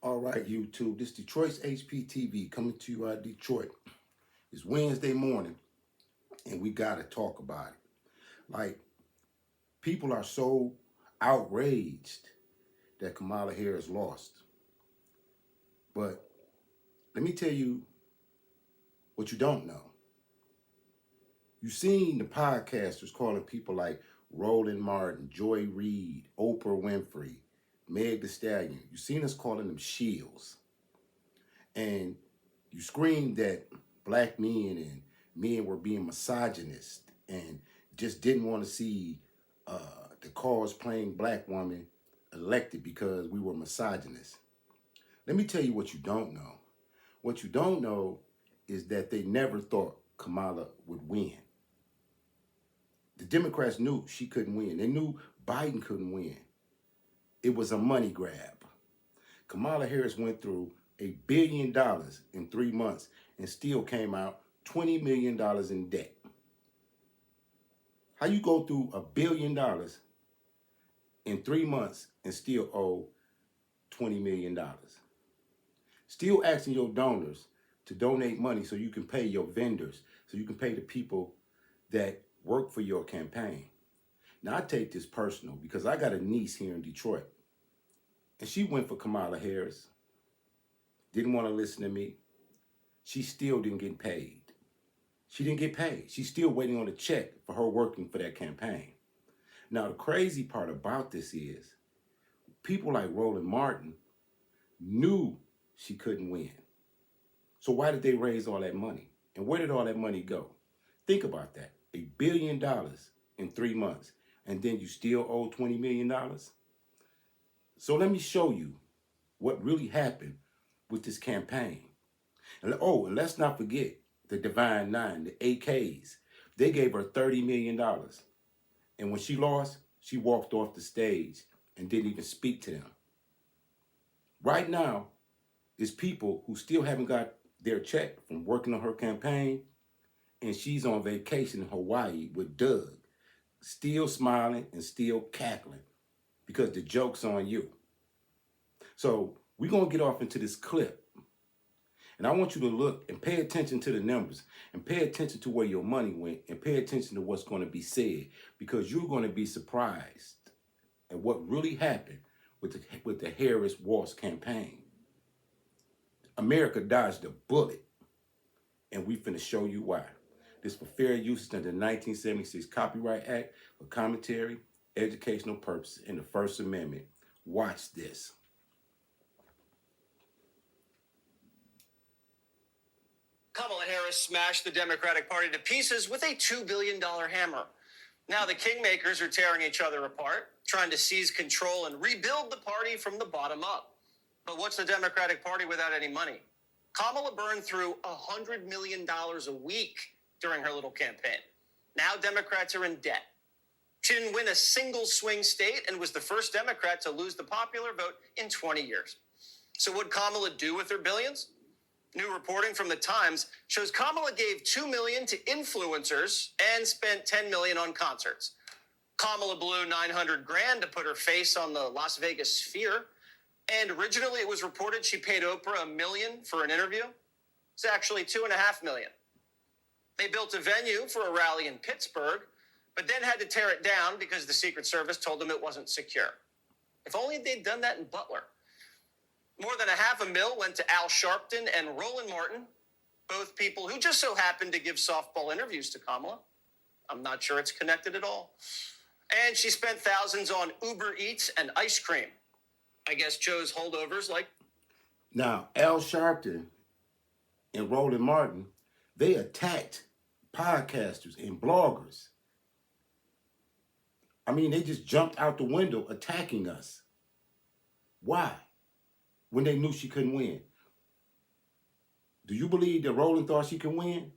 All right, YouTube. This Detroit's HPTV coming to you out of Detroit. It's Wednesday morning, and we got to talk about it. Like, people are so outraged that Kamala Harris lost. But let me tell you what you don't know. You've seen the podcasters calling people like Roland Martin, Joy Reid, Oprah Winfrey, Meg Thee Stallion. You've seen us calling them shills. And you screamed that black men and men were being misogynist and just didn't want to see the cause playing black woman elected because we were misogynist. Let me tell you what you don't know. What you don't know is that they never thought Kamala would win. The Democrats knew she couldn't win. They knew Biden couldn't win. It was a money grab. Kamala Harris went through $1 billion in 3 months and still came out $20 million in debt. How you go through $1 billion in 3 months and still owe $20 million? Still asking your donors to donate money so you can pay your vendors, so you can pay the people that work for your campaign. Now, I take this personal because I got a niece here in Detroit, and she went for Kamala Harris. Didn't want to listen to me. She still didn't get paid. She didn't get paid. She's still waiting on a check for her working for that campaign. Now, the crazy part about this is people like Roland Martin knew she couldn't win. So why did they raise all that money? And where did all that money go? Think about that. $1 billion in 3 months, and then you still owe $20 million? So let me show you what really happened with this campaign. And let's not forget the Divine Nine, the AKs. They gave her $30 million. And when she lost, she walked off the stage and didn't even speak to them. Right now, there's people who still haven't got their check from working on her campaign, and she's on vacation in Hawaii with Doug, still smiling and still cackling because the joke's on you. So we're going to get off into this clip. And I want you to look and pay attention to the numbers and pay attention to where your money went and pay attention to what's going to be said, because you're going to be surprised at what really happened with the Harris-Walsh campaign. America dodged a bullet, and we finna show you why. This for fair use under the 1976 Copyright Act for commentary, educational purposes, and the First Amendment. Watch this. Kamala Harris smashed the Democratic Party to pieces with a $2 billion hammer. Now the kingmakers are tearing each other apart, trying to seize control and rebuild the party from the bottom up. But what's the Democratic Party without any money? Kamala burned through $100 million a week during her little campaign. Now Democrats are in debt. She didn't win a single swing state and was the first Democrat to lose the popular vote in 20 years. So what'd Kamala do with her billions? New reporting from the Times shows Kamala gave $2 million to influencers and spent $10 million on concerts. Kamala blew $900,000 to put her face on the Las Vegas Sphere. And originally it was reported she paid Oprah $1 million for an interview. It's actually $2.5 million. They built a venue for a rally in Pittsburgh, but then had to tear it down because the Secret Service told them it wasn't secure. If only they'd done that in Butler. More than $500,000 went to Al Sharpton and Roland Martin, both people who just so happened to give softball interviews to Kamala. I'm not sure it's connected at all. And she spent thousands on Uber Eats and ice cream. I guess chose holdovers like... Now, Al Sharpton and Roland Martin, they attacked podcasters and bloggers. I mean, they just jumped out the window attacking us. Why? When they knew she couldn't win. Do you believe that Roland thought she could win?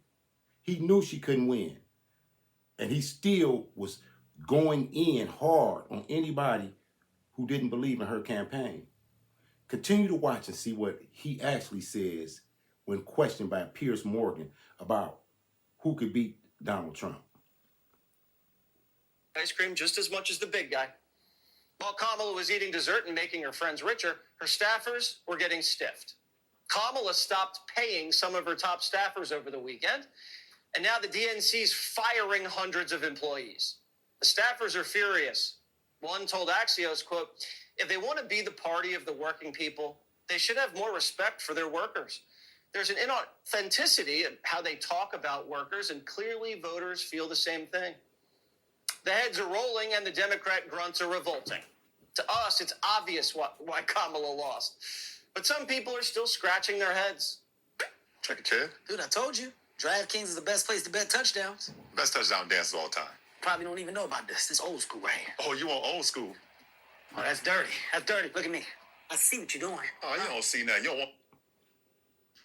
He knew she couldn't win. And he still was going in hard on anybody who didn't believe in her campaign. Continue to watch and see what he actually says when questioned by Piers Morgan about who could beat Donald Trump. Ice cream just as much as the big guy. While Kamala was eating dessert and making her friends richer, her staffers were getting stiffed. Kamala stopped paying some of her top staffers over the weekend, and now the DNC's firing hundreds of employees. The staffers are furious. One told Axios, quote, if they want to be the party of the working people, they should have more respect for their workers. There's an inauthenticity in how they talk about workers, and clearly voters feel the same thing. The heads are rolling and the Democrat grunts are revolting. To us, it's obvious why Kamala lost. But some people are still scratching their heads. Check it, Chad. Dude, I told you. DraftKings is the best place to bet touchdowns. Best touchdown dances all time. Probably don't even know about this. This old school right here. Oh, you on old school? Oh, that's dirty. That's dirty. Look at me. I see what you're doing. Oh, you don't see nothing. You don't want...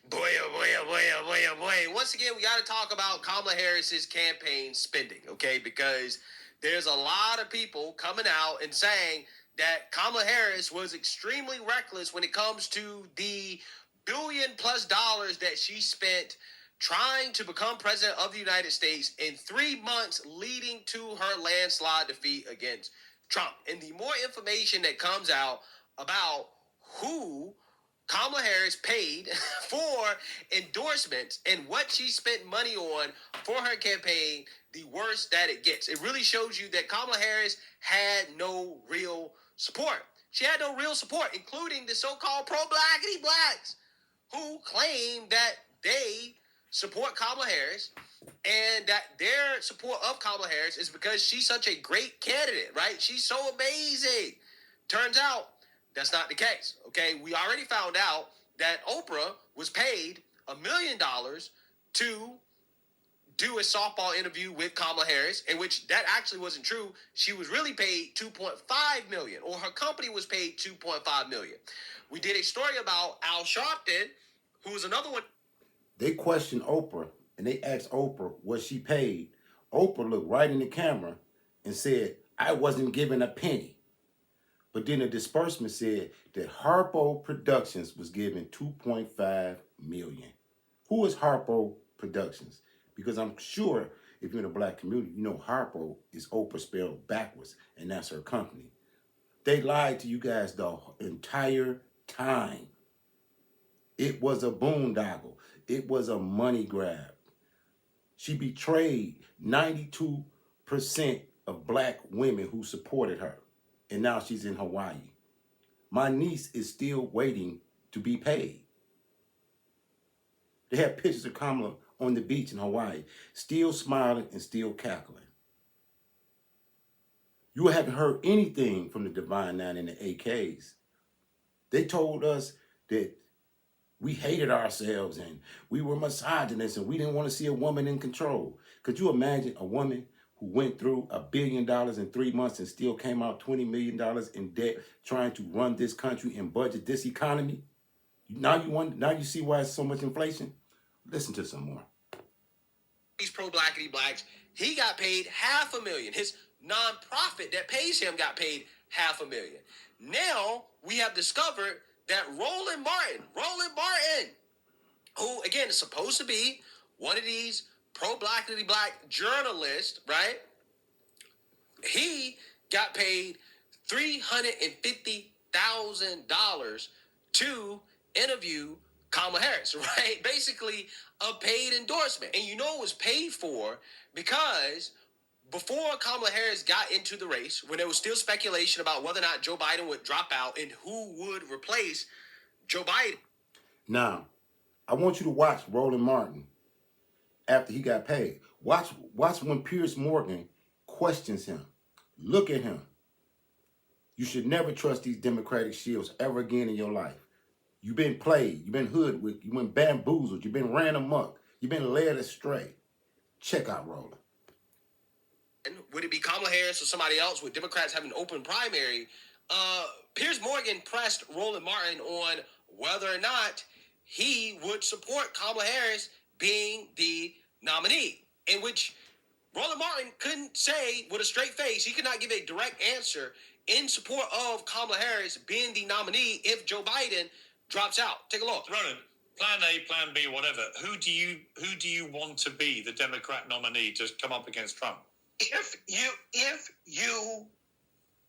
Boy, oh boy, oh boy, oh boy, oh boy. Once again, we got to talk about Kamala Harris's campaign spending, okay? Because there's a lot of people coming out and saying that Kamala Harris was extremely reckless when it comes to the $1 billion+ that she spent trying to become president of the United States in 3 months leading to her landslide defeat against Trump. And the more information that comes out about who Kamala Harris paid for endorsements and what she spent money on for her campaign, the worse that it gets. It really shows you that Kamala Harris had no real support. She had no real support, including the so-called pro-blackity blacks who claim that they support Kamala Harris and that their support of Kamala Harris is because she's such a great candidate, right? She's so amazing. Turns out that's not the case, okay? We already found out that Oprah was paid $1 million to do a softball interview with Kamala Harris, in which that actually wasn't true. She was really paid $2.5 million, or her company was paid $2.5 million. We did a story about Al Sharpton, who was another one. They questioned Oprah, and they asked Oprah what she paid. Oprah looked right in the camera and said, I wasn't given a penny. But then the disbursement said that Harpo Productions was given $2.5 million. Who is Harpo Productions? Because I'm sure if you're in the black community, you know Harpo is Oprah spelled backwards, and that's her company. They lied to you guys the entire time. It was a boondoggle. It was a money grab. She betrayed 92% of black women who supported her. And now she's in Hawaii. My niece is still waiting to be paid. They have pictures of Kamala on the beach in Hawaii, still smiling and still cackling. You haven't heard anything from the Divine Nine and the AKs. They told us that we hated ourselves and we were misogynist and we didn't want to see a woman in control. Could you imagine a woman who went through $1 billion in 3 months and still came out $20 million in debt trying to run this country and budget this economy? Now you see why it's so much inflation? Listen to some more. These pro-blackity blacks, he got paid $500,000. His nonprofit that pays him got paid $500,000. Now we have discovered that Roland Martin, who again is supposed to be one of these pro-blackity black journalists, right? He got paid $350,000 to interview Kamala Harris, right? Basically a paid endorsement. And you know it was paid for because before Kamala Harris got into the race, when there was still speculation about whether or not Joe Biden would drop out and who would replace Joe Biden. Now, I want you to watch Roland Martin after he got paid. Watch when Piers Morgan questions him. Look at him. You should never trust these Democratic shields ever again in your life. You've been played. You've been hoodwinked. You've been bamboozled. You've been ran amok. You've been led astray. Check out Roland. And would it be Kamala Harris or somebody else with Democrats having an open primary? Piers Morgan pressed Roland Martin on whether or not he would support Kamala Harris being the nominee, in which Roland Martin couldn't say with a straight face, he could not give a direct answer in support of Kamala Harris being the nominee if Joe Biden drops out. Take a look. Roland, plan A, plan B, whatever. Who do you want to be the Democrat nominee to come up against Trump? If you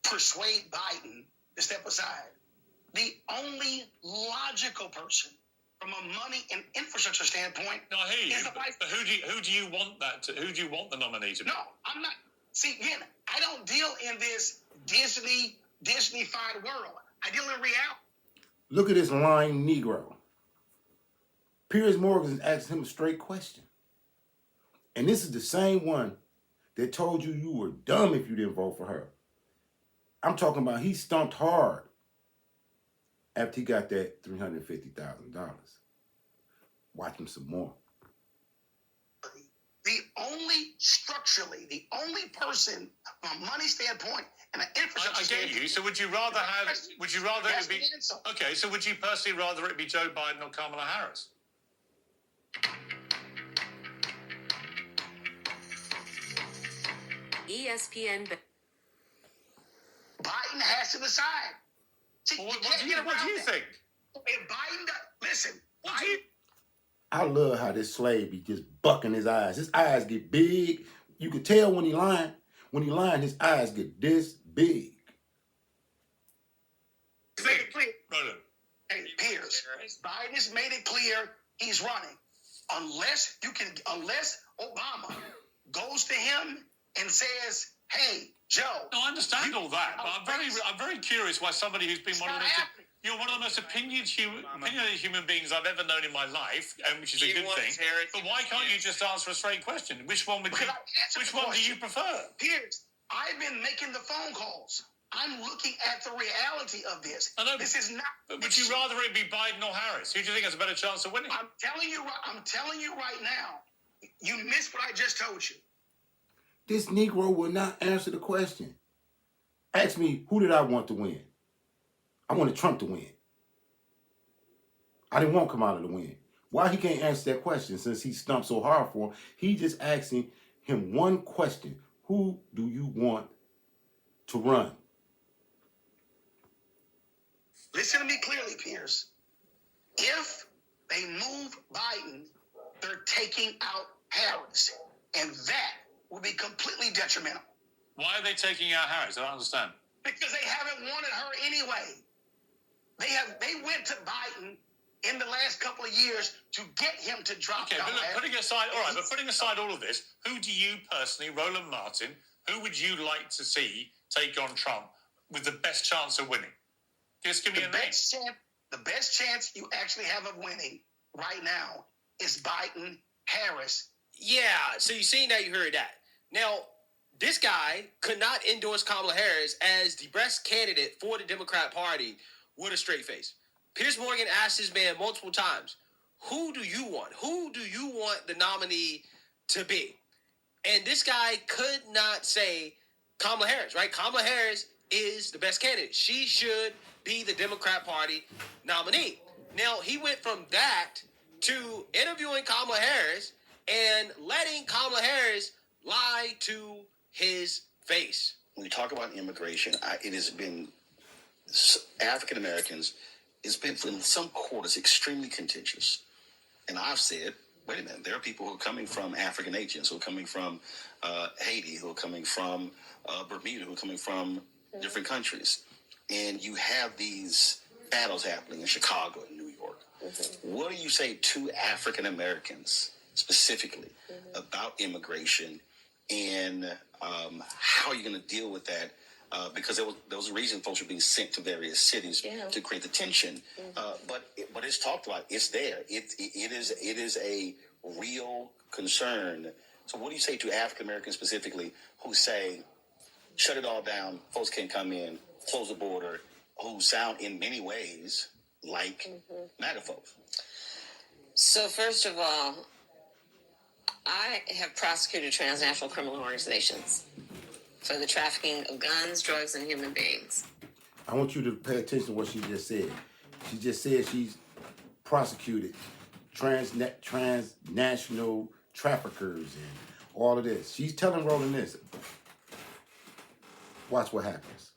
persuade Biden to step aside. The only logical person from a money and infrastructure standpoint No, I hear you. is the vice. But who do you want that to? Who do you want the nominee to be? No, I'm not. See, again, I don't deal in this Disney-fied world. I deal in reality. Look at this lying Negro. Piers Morgan asked him a straight question. And this is the same one that told you were dumb if you didn't vote for her. I'm talking about he stumped hard after he got that $350,000. Watch him some more. The only person from a money standpoint and an infrastructure I get standpoint. you. So would you rather it be okay? So would you personally rather it be Joe Biden or Kamala Harris? ESPN. Biden has to decide. See, Well, you what can't do get you around that. think? If Biden, listen, What do you? I love how this slave be just bucking his eyes. His eyes get big. You can tell when he lying. When he lying, his eyes get this big. made it clear. Roland. Hey, Piers, Biden has made it clear he's running. Unless Obama goes to him and says, "Hey, Joe." No, I understand all that, but I'm very curious why somebody who's been you're one of the most opinionated human beings I've ever known in my life, which is a good thing. But why can't you just answer a straight question? Which one do you prefer? Piers, I've been making the phone calls. I'm looking at the reality of this. I know, this is not. But would you rather it be Biden or Harris? Who do you think has a better chance of winning? I'm telling you right now. You missed what I just told you. This Negro will not answer the question. Ask me, who did I want to win? I wanted Trump to win. I didn't want Kamala to win. Why he can't answer that question since he stumped so hard for him? He just asking him one question. Who do you want to run? Listen to me clearly, Piers. If they move Biden, they're taking out Harris. And that would be completely detrimental. Why are they taking out Harris? I don't understand. Because they haven't wanted her anyway. They went to Biden in the last couple of years to get him to drop down. Okay, but putting aside all of this, who do you personally, Roland Martin, who would you like to see take on Trump with the best chance of winning? Just give me a name. The best chance you actually have of winning right now is Biden, Harris. Yeah, so you see, now you heard that. Now, this guy could not endorse Kamala Harris as the best candidate for the Democrat Party with a straight face. Piers Morgan asked this man multiple times, who do you want? Who do you want the nominee to be? And this guy could not say Kamala Harris, right? Kamala Harris is the best candidate. She should be the Democrat Party nominee. Now, he went from that to interviewing Kamala Harris and letting Kamala Harris lie to his face. When we talk about immigration, it has been African Americans. It's been in some quarters extremely contentious, and I've said, wait a minute, there are people who are coming from African Asians, who are coming from Haiti, who are coming from Bermuda, who are coming from different countries, and you have these battles happening in Chicago and New York. Mm-hmm. What do you say to African Americans specifically about immigration, and how are you going to deal with that? Because there was a reason folks were being sent to various cities to create the tension. But it's talked about. It's there. It is a real concern. So what do you say to African Americans specifically who say, shut it all down, folks can't come in, close the border, who sound in many ways like MAGA folks? So first of all, I have prosecuted transnational criminal organizations for the trafficking of guns, drugs, and human beings. I want you to pay attention to what she just said. She just said she's prosecuted transnational traffickers and all of this. She's telling Roland this. Watch what happens.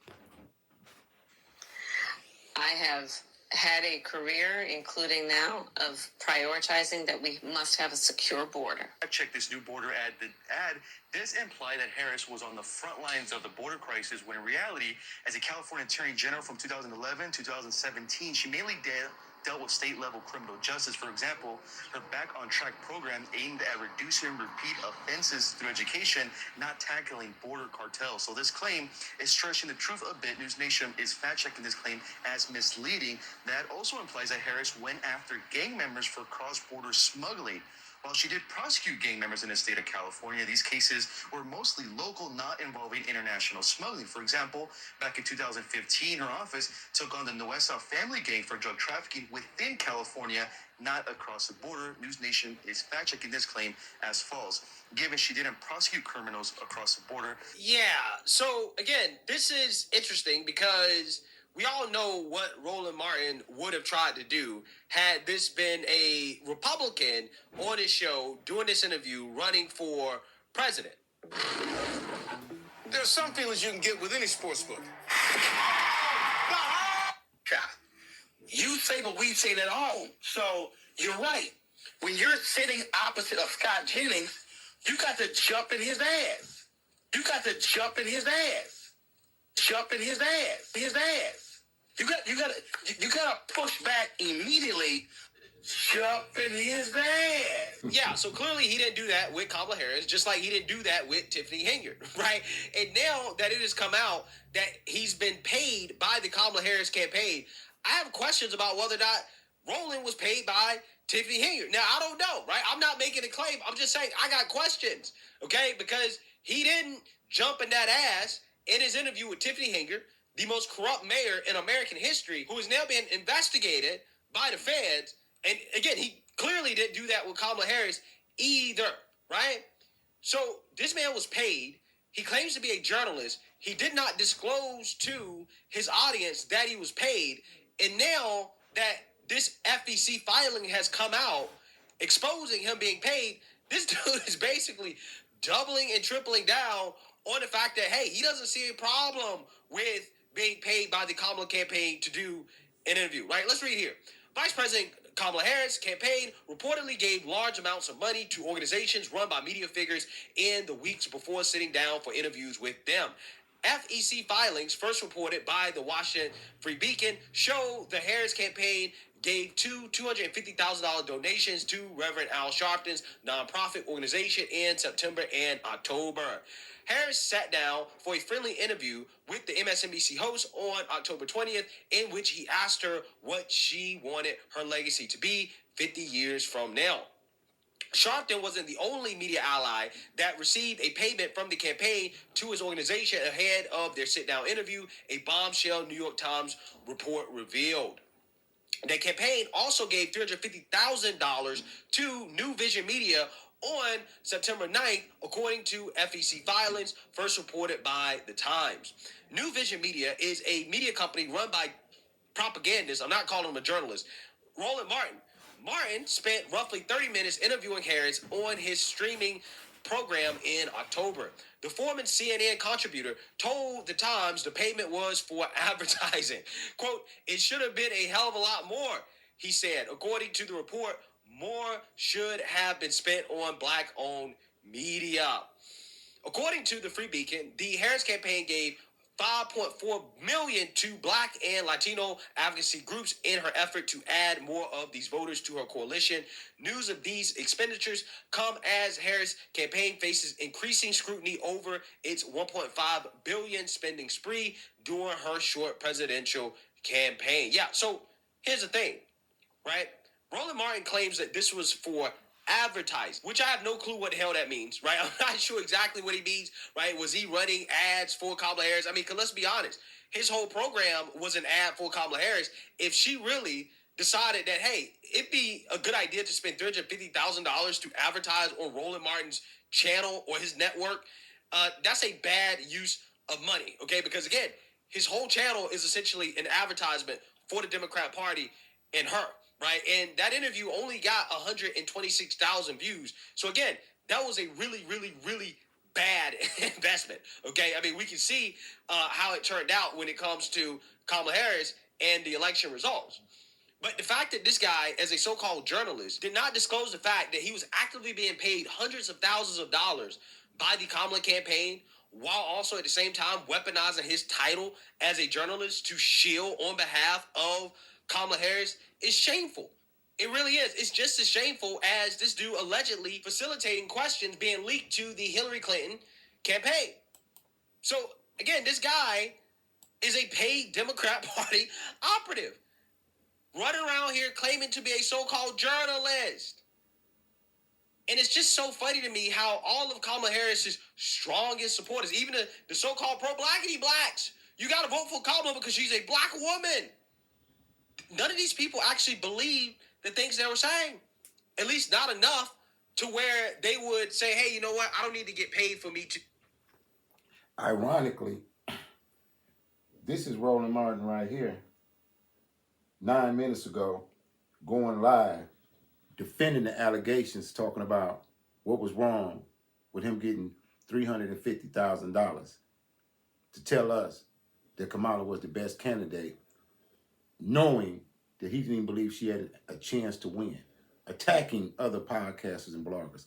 I have had a career, including now, of prioritizing that we must have a secure border. I checked this new border ad. The ad does imply that Harris was on the front lines of the border crisis, when in reality, as a California Attorney General from 2011 to 2017, she mainly dealt with state-level criminal justice. For example, her Back on Track program aimed at reducing repeat offenses through education, not tackling border cartels. So this claim is stretching the truth a bit. News Nation is fact-checking this claim as misleading. That also implies that Harris went after gang members for cross-border smuggling. While she did prosecute gang members in the state of California, these cases were mostly local, not involving international smuggling. For example, back in 2015, her office took on the Nuestra family gang for drug trafficking within California, not across the border. News Nation is fact-checking this claim as false, given she didn't prosecute criminals across the border. Yeah, so again, this is interesting because we all know what Roland Martin would have tried to do had this been a Republican on his show doing this interview running for president. There's some feelings you can get with any sports book. You say what we say at home. So you're right. When you're sitting opposite of Scott Jennings, you got to jump in his ass. You got to jump in his ass. Jump in his ass. His ass. You gotta push back immediately. Jump in his ass. Yeah, so clearly he didn't do that with Kamala Harris, just like he didn't do that with Tiffany Henyard, right? And now that it has come out that he's been paid by the Kamala Harris campaign, I have questions about whether or not Roland was paid by Tiffany Henyard. Now, I don't know, right? I'm not making a claim. I'm just saying I got questions, okay? Because he didn't jump in that ass in his interview with Tiffany Henyard, the most corrupt mayor in American history, who is now being investigated by the feds. And again, he clearly didn't do that with Kamala Harris either, right? So this man was paid. He claims to be a journalist. He did not disclose to his audience that he was paid. And now that this FEC filing has come out exposing him being paid, this dude is basically doubling and tripling down on the fact that, hey, he doesn't see a problem with being paid by the Kamala campaign to do an interview, right? Let's read here. Vice President Kamala Harris' campaign reportedly gave large amounts of money to organizations run by media figures in the weeks before sitting down for interviews with them. FEC filings, first reported by the Washington Free Beacon, show the Harris campaign gave two $250,000 donations to Reverend Al Sharpton's nonprofit organization in September and October. Harris sat down for a friendly interview with the MSNBC host on October 20th, in which he asked her what she wanted her legacy to be 50 years from now. Sharpton wasn't the only media ally that received a payment from the campaign to his organization ahead of their sit-down interview, a bombshell New York Times report revealed. The campaign also gave $350,000 to New Vision Media on September 9th, according to FEC filings, first reported by The Times. New Vision Media is a media company run by propagandists. I'm not calling him a journalist. Roland Martin. Martin spent roughly 30 minutes interviewing Harris on his streaming program in October. The former CNN contributor told The Times the payment was for advertising. Quote, "It should have been a hell of a lot more," he said. According to the report, more should have been spent on black-owned media. According to the Free Beacon, the Harris campaign gave $5.4 million to Black and Latino advocacy groups in her effort to add more of these voters to her coalition. News of these expenditures come as Harris' campaign faces increasing scrutiny over its $1.5 billion spending spree during her short presidential campaign. Yeah, so here's the thing, right? Roland Martin claims that this was for advertising, which I have no clue what the hell that means, right? I'm not sure exactly what he means, right? Was he running ads for Kamala Harris? I mean, let's be honest. His whole program was an ad for Kamala Harris. If she really decided that, hey, it'd be a good idea to spend $350,000 to advertise on Roland Martin's channel or his network, that's a bad use of money, okay? Because again, his whole channel is essentially an advertisement for the Democrat Party and her. Right, and that interview only got 126,000 views. So again, that was a really, really, really bad investment. Okay, I mean, we can see how it turned out when it comes to Kamala Harris and the election results. But the fact that this guy, as a so-called journalist, did not disclose the fact that he was actively being paid hundreds of thousands of dollars by the Kamala campaign, while also at the same time weaponizing his title as a journalist to shield on behalf of Kamala Harris, is shameful. It really is. It's just as shameful as this dude allegedly facilitating questions being leaked to the Hillary Clinton campaign. So, again, this guy is a paid Democrat Party operative, running around here claiming to be a so-called journalist. And it's just so funny to me how all of Kamala Harris's strongest supporters, even the so-called pro-blackity blacks, you got to vote for Kamala because she's a black woman. None of these people actually believe the things they were saying. At least not enough to where they would say, hey, you know what? I don't need to get paid for me to. Ironically, this is Roland Martin right here, 9 minutes ago, going live, defending the allegations, talking about what was wrong with him getting $350,000 to tell us that Kamala was the best candidate, knowing that he didn't even believe she had a chance to win, attacking other podcasters and bloggers.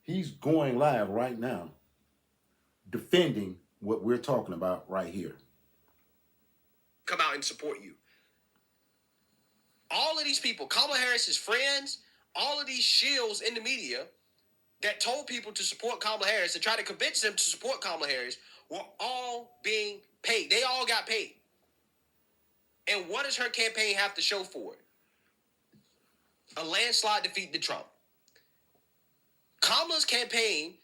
He's going live right now, defending what we're talking about right here. Come out and support you. All of these people, Kamala Harris's friends, all of these shills in the media that told people to support Kamala Harris and tried to convince them to support Kamala Harris were all being paid. They all got paid. And what does her campaign have to show for it? A landslide defeat to Trump. Kamala's campaign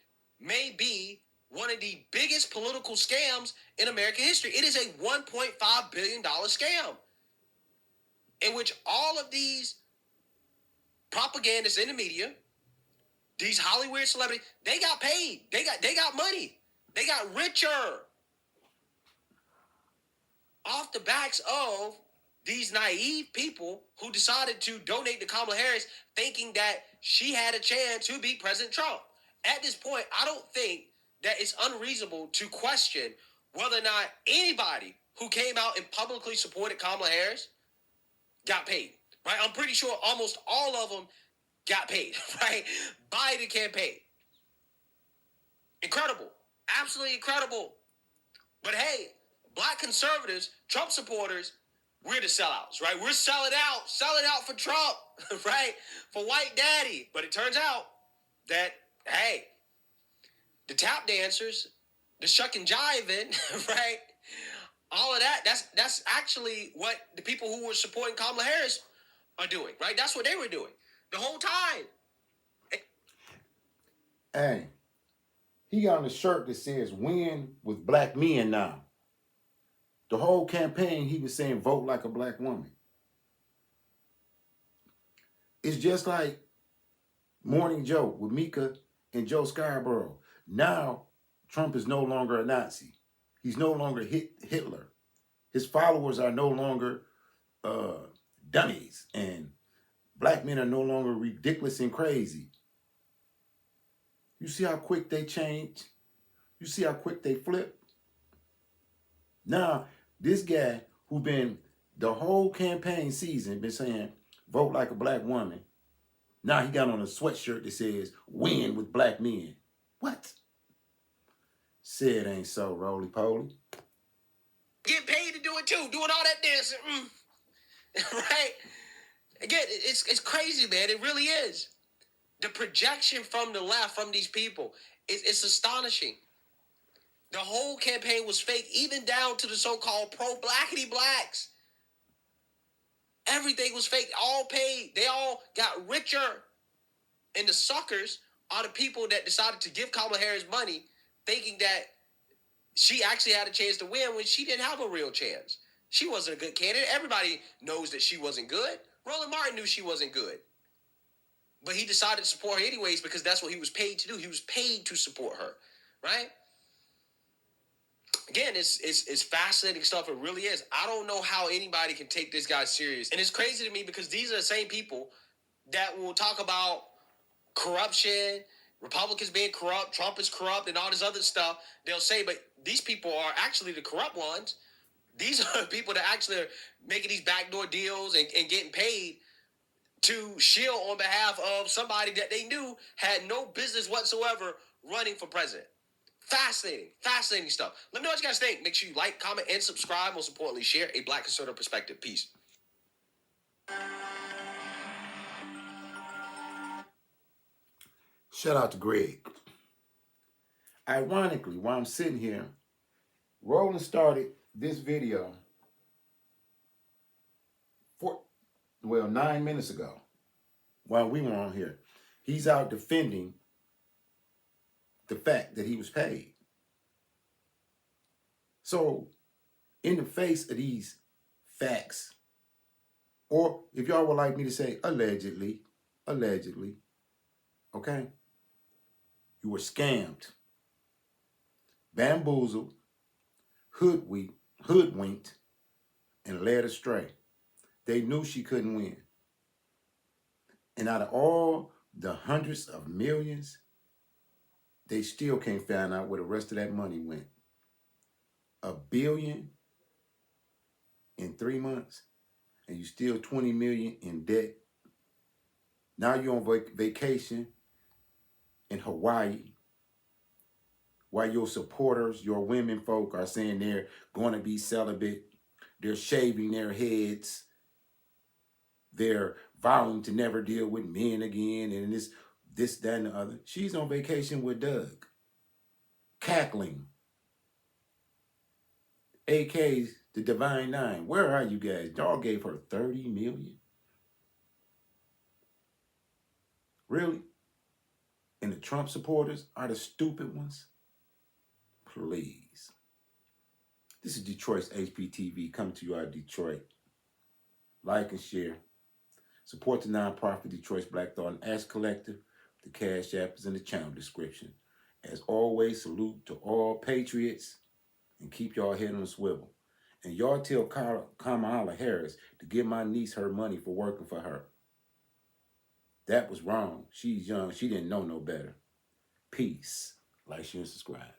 may be one of the biggest political scams in American history. It is a $1.5 billion scam in which all of these propagandists in the media, these Hollywood celebrities, they got paid. They got money. They got richer off the backs of these naive people who decided to donate to Kamala Harris thinking that she had a chance to beat President Trump. At this point, I don't think that it's unreasonable to question whether or not anybody who came out and publicly supported Kamala Harris got paid, right? I'm pretty sure almost all of them got paid, right, by the campaign. Incredible. Absolutely incredible. But hey, black conservatives, Trump supporters, we're the sellouts, right? We're selling out for Trump, right? For white daddy. But it turns out that, hey, the tap dancers, the shuck and jiving, right? All of that, that's actually what the people who were supporting Kamala Harris are doing, right? That's what they were doing the whole time. Hey, he got on a shirt that says "Win with Black Men" now. The whole campaign, he was saying, vote like a black woman. It's just like Morning Joe with Mika and Joe Scarborough. Now, Trump is no longer a Nazi. He's no longer Hitler. His followers are no longer dummies. And black men are no longer ridiculous and crazy. You see how quick they change? You see how quick they flip? Now, this guy who been the whole campaign season been saying, vote like a black woman. Now he got on a sweatshirt that says, win with black men. What? Said ain't so, roly-poly. Get paid to do it too, doing all that dancing. Right? Again, it's crazy, man. It really is. The projection from the left, from these people, it's astonishing. The whole campaign was fake, even down to the so-called pro-blackity blacks. Everything was fake, all paid. They all got richer. And the suckers are the people that decided to give Kamala Harris money, thinking that she actually had a chance to win when she didn't have a real chance. She wasn't a good candidate. Everybody knows that she wasn't good. Roland Martin knew she wasn't good. But he decided to support her anyways because that's what he was paid to do. He was paid to support her, right? Again, it's fascinating stuff. It really is. I don't know how anybody can take this guy serious. And it's crazy to me because these are the same people that will talk about corruption, Republicans being corrupt, Trump is corrupt, and all this other stuff. They'll say, but these people are actually the corrupt ones These are people that actually are making these backdoor deals and getting paid to shield on behalf of somebody that they knew had no business whatsoever running for president. Fascinating stuff. Let me know what you guys think. Make sure you like, comment, and subscribe. Most importantly, share a Black conservative perspective. Peace. Shout out to Greg. Ironically, while I'm sitting here, Roland started this video 9 minutes ago while we were on here. He's out defending the fact that he was paid. So, in the face of these facts, or if y'all would like me to say allegedly, okay, you were scammed, bamboozled, hoodwinked, and led astray. They knew she couldn't win. And out of all the hundreds of millions, they still can't find out where the rest of that money went. $1 billion in 3 months, and you still $20 million in debt. Now you're on vacation in Hawaii, while your supporters, your women folk, are saying they're going to be celibate. They're shaving their heads. They're vowing to never deal with men again, and this, that, and the other. She's on vacation with Doug, cackling. AK's the Divine Nine. Where are you guys? Y'all gave her $30 million. Really? And the Trump supporters are the stupid ones? Please. This is Detroit's HPTV coming to you out of Detroit. Like and share. Support the nonprofit Detroit's Black Thought and Ash Collective. The Cash App is in the channel description. As always, salute to all patriots and keep y'all head on a swivel. And y'all tell Kamala Harris to give my niece her money for working for her. That was wrong. She's young. She didn't know no better. Peace. Like, share, and subscribe.